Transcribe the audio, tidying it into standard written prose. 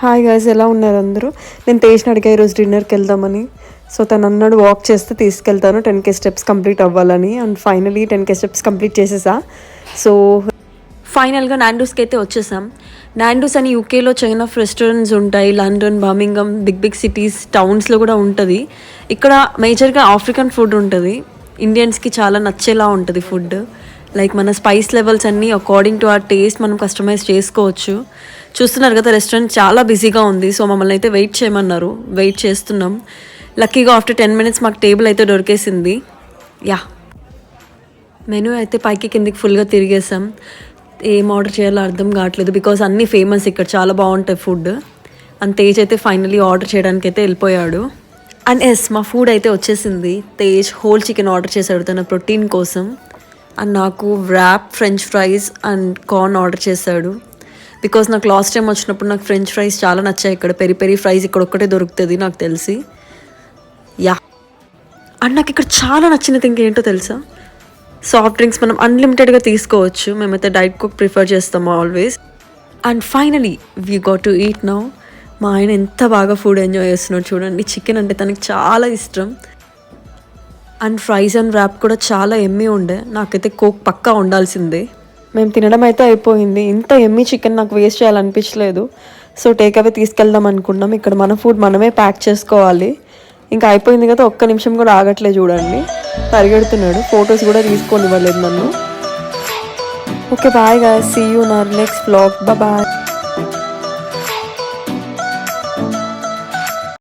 Hi guys, ఎలా ఉన్నారు అందరూ? నేను తేజ్ని అడిగా ఈరోజు డిన్నర్కి వెళ్దామని. సో తను అన్నాడు వాక్ చేస్తే తీసుకెళ్తాను 10K స్టెప్స్ కంప్లీట్ అవ్వాలని. And finally 10K steps complete చేసేసా. సో ఫైనల్గా నాండూస్కి అయితే వచ్చేసాం. నాండూస్ అని యూకేలో చైన్ ఆఫ్ రెస్టారెంట్స్ ఉంటాయి. లండన్, బర్మింగమ్, బిగ్ సిటీస్, టౌన్స్లో కూడా ఉంటుంది. ఇక్కడ మేజర్గా ఆఫ్రికన్ ఫుడ్ ఉంటుంది. ఇండియన్స్కి చాలా నచ్చేలా ఉంటుంది ఫుడ్. లైక్ మన స్పైస్ లెవెల్స్ అన్నీ అకార్డింగ్ టు అవర్ టేస్ట్ మనం కస్టమైజ్ చేసుకోవచ్చు. చూస్తున్నారు కదా, రెస్టారెంట్ చాలా బిజీగా ఉంది. సో మమ్మల్ని అయితే వెయిట్ చేయమన్నారు, వెయిట్ చేస్తున్నాం. లక్కీగా ఆఫ్టర్ 10 minutes మాకు టేబుల్ అయితే దొరికేసింది. యా, మెనూ అయితే పైకి కిందికి ఫుల్గా తిరిగేసాం. ఏం ఆర్డర్ చేయాలో అర్థం కావట్లేదు, బికాజ్ అన్నీ ఫేమస్ ఇక్కడ, చాలా బాగుంటాయి ఫుడ్. అండ్ తేజ్ అయితే ఫైనలీ ఆర్డర్ చేయడానికి అయితే వెళ్ళిపోయాడు. అండ్ మా ఫుడ్ అయితే వచ్చేసింది. తేజ్ హోల్ చికెన్ ఆర్డర్ చేశాడు తన ప్రోటీన్ కోసం. అండ్ నాకు wrap, French fries and corn order చేశాడు. బికాజ్ నాకు లాస్ట్ టైం వచ్చినప్పుడు నాకు ఫ్రెంచ్ ఫ్రైస్ చాలా నచ్చాయి. ఇక్కడ పెరి ఫ్రైస్ ఇక్కడ ఒక్కటే దొరుకుతుంది నాకు తెలిసి. యా, అండ్ నాకు ఇక్కడ చాలా నచ్చిన థింగ్ ఏంటో తెలుసా, సాఫ్ట్ డ్రింక్స్ మనం అన్లిమిటెడ్గా తీసుకోవచ్చు. మేమైతే డైట్ కోక్ ప్రిఫర్ చేస్తాము always. And finally we got to eat now. మా ఆయన ఎంత బాగా ఫుడ్ ఎంజాయ్ చేస్తున్నాడు చూడండి. చికెన్ అంటే తనకి చాలా ఇష్టం. అండ్ ఫ్రైస్ అండ్ ర్యాప్ కూడా చాలా ఎమ్మీ ఉండే. నాకైతే కోక్ పక్కా ఉండాల్సిందే. మేము తినడం అయితే అయిపోయింది. ఇంత ఎమ్మీ చికెన్ నాకు వేస్ట్ చేయాలనిపించలేదు. సో టేక్ అవే తీసుకెళ్దాం అనుకున్నాం. ఇక్కడ మన ఫుడ్ మనమే ప్యాక్ చేసుకోవాలి. ఇంకా అయిపోయింది కదా, ఒక్క నిమిషం కూడా ఆగట్లేదు చూడండి, పరిగెడుతున్నాడు. ఫొటోస్ కూడా తీసుకోనివ్వలేదు నన్ను. Okay bye guys, see you in our next vlog. Bye.